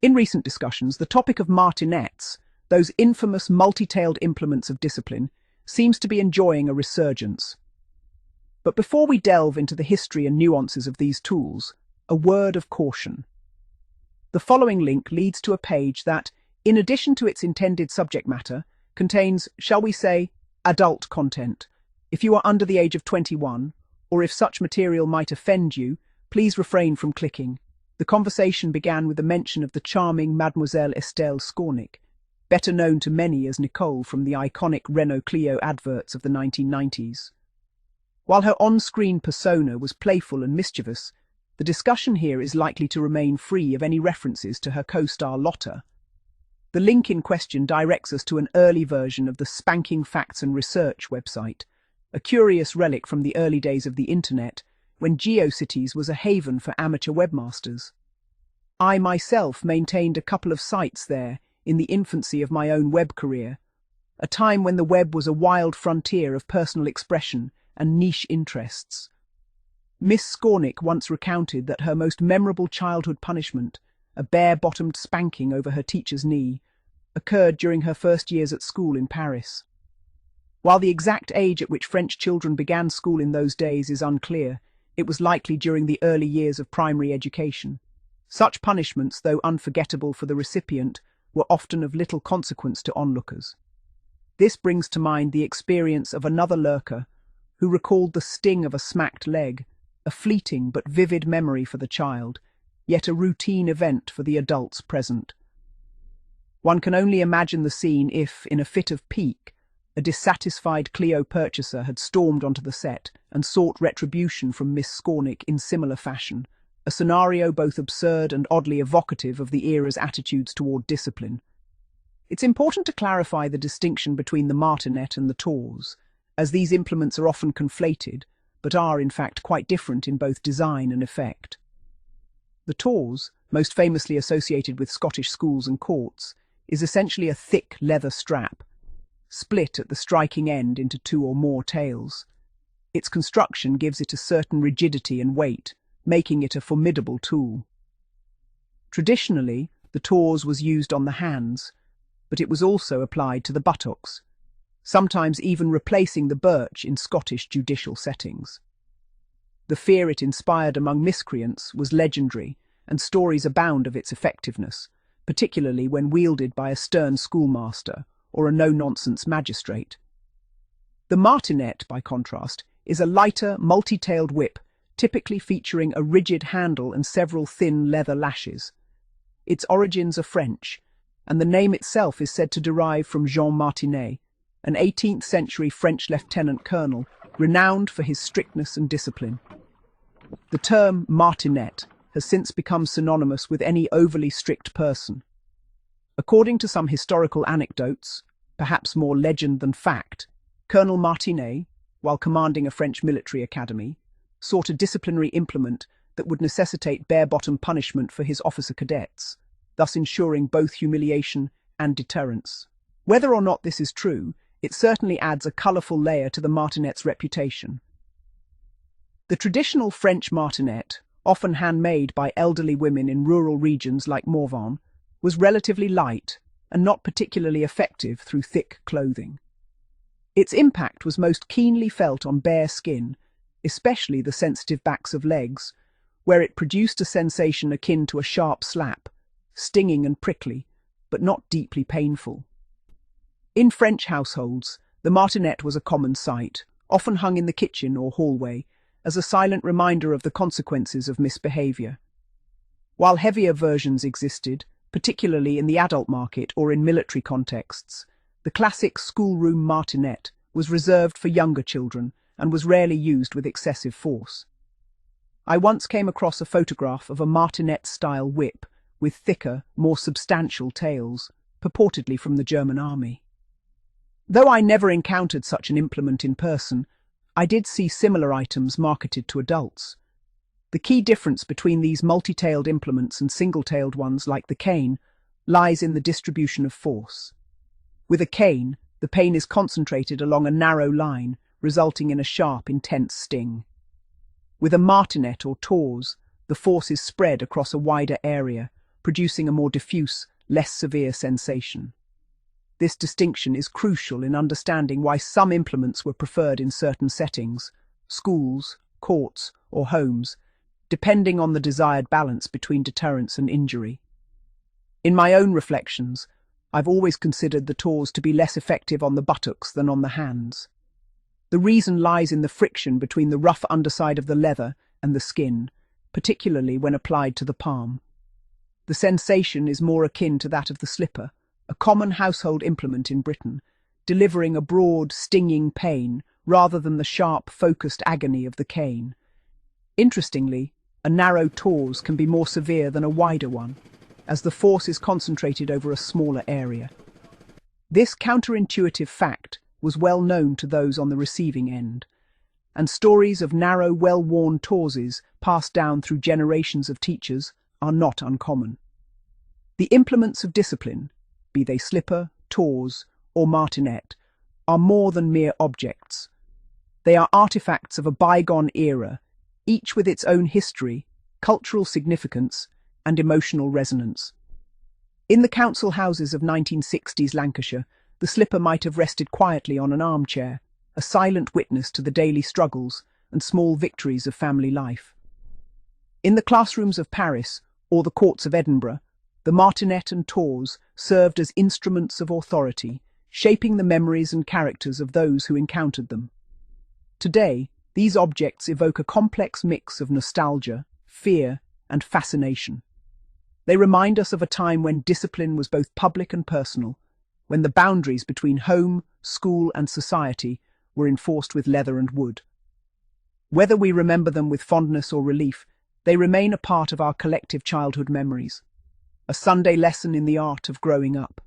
In recent discussions, the topic of martinets, those infamous multi-tailed implements of discipline, seems to be enjoying a resurgence. But before we delve into the history and nuances of these tools, a word of caution. The following link leads to a page that, in addition to its intended subject matter, contains, shall we say, adult content. If you are under the age of 21, or if such material might offend you, please refrain from clicking. The conversation began with the mention of the charming Mademoiselle Estelle Skornick, better known to many as Nicole from the iconic Renault Clio adverts of the 1990s. While her on-screen persona was playful and mischievous, the discussion here is likely to remain free of any references to her co-star Lotta. The link in question directs us to an early version of the Spanking Facts and Research website, a curious relic from the early days of the internet, when GeoCities was a haven for amateur webmasters. I myself maintained a couple of sites there in the infancy of my own web career, a time when the web was a wild frontier of personal expression and niche interests. Miss Skornick once recounted that her most memorable childhood punishment, a bare-bottomed spanking over her teacher's knee, occurred during her first years at school in Paris. While the exact age at which French children began school in those days is unclear, it was likely during the early years of primary education. Such punishments, though unforgettable for the recipient, were often of little consequence to onlookers. This brings to mind the experience of another lurker who recalled the sting of a smacked leg, a fleeting but vivid memory for the child, yet a routine event for the adults present. One can only imagine the scene if, in a fit of pique, a dissatisfied Clio purchaser had stormed onto the set and sought retribution from Miss Skornick in similar fashion, a scenario both absurd and oddly evocative of the era's attitudes toward discipline. It's important to clarify the distinction between the martinet and the Taws, as these implements are often conflated, but are in fact quite different in both design and effect. The Taws, most famously associated with Scottish schools and courts, is essentially a thick leather strap, split at the striking end into two or more tails. Its construction gives it a certain rigidity and weight, making it a formidable tool. Traditionally, the Taws was used on the hands, but it was also applied to the buttocks, sometimes even replacing the birch in Scottish judicial settings. The fear it inspired among miscreants was legendary, and stories abound of its effectiveness, particularly when wielded by a stern schoolmaster or a no-nonsense magistrate. The martinet, by contrast, is a lighter, multi-tailed whip, typically featuring a rigid handle and several thin leather lashes. Its origins are French, and the name itself is said to derive from Jean Martinet, an 18th-century French lieutenant colonel renowned for his strictness and discipline. The term martinet has since become synonymous with any overly strict person. According to some historical anecdotes, perhaps more legend than fact, Colonel Martinet, while commanding a French military academy, sought a disciplinary implement that would necessitate bare-bottom punishment for his officer cadets, thus ensuring both humiliation and deterrence. Whether or not this is true, it certainly adds a colourful layer to the martinet's reputation. The traditional French martinet, often handmade by elderly women in rural regions like Morvan, was relatively light and not particularly effective through thick clothing. Its impact was most keenly felt on bare skin, especially the sensitive backs of legs, where it produced a sensation akin to a sharp slap, stinging and prickly, but not deeply painful. In French households, the martinet was a common sight, often hung in the kitchen or hallway, as a silent reminder of the consequences of misbehaviour. While heavier versions existed, particularly in the adult market or in military contexts, the classic schoolroom martinet was reserved for younger children and was rarely used with excessive force. I once came across a photograph of a martinet-style whip with thicker, more substantial tails, purportedly from the German army. Though I never encountered such an implement in person, I did see similar items marketed to adults. The key difference between these multi-tailed implements and single-tailed ones like the cane lies in the distribution of force. With a cane, the pain is concentrated along a narrow line, resulting in a sharp, intense sting. With a martinet or Taws, the force is spread across a wider area, producing a more diffuse, less severe sensation. This distinction is crucial in understanding why some implements were preferred in certain settings, schools, courts, or homes, depending on the desired balance between deterrence and injury. In my own reflections, I've always considered the Taws to be less effective on the buttocks than on the hands. The reason lies in the friction between the rough underside of the leather and the skin, particularly when applied to the palm. The sensation is more akin to that of the slipper, a common household implement in Britain, delivering a broad, stinging pain rather than the sharp, focused agony of the cane. Interestingly, a narrow Taws can be more severe than a wider one, as the force is concentrated over a smaller area. This counterintuitive fact was well known to those on the receiving end, and stories of narrow, well-worn Tawses passed down through generations of teachers are not uncommon. The implements of discipline, be they slipper, Taws, or martinet, are more than mere objects. They are artifacts of a bygone era, each with its own history, cultural significance, and emotional resonance. In the council houses of 1960s Lancashire, the slipper might have rested quietly on an armchair, a silent witness to the daily struggles and small victories of family life. In the classrooms of Paris, or the courts of Edinburgh, the martinet and Taws served as instruments of authority, shaping the memories and characters of those who encountered them. Today, these objects evoke a complex mix of nostalgia, fear, and fascination. They remind us of a time when discipline was both public and personal, when the boundaries between home, school, and society were enforced with leather and wood. Whether we remember them with fondness or relief, they remain a part of our collective childhood memories, a Sunday lesson in the art of growing up.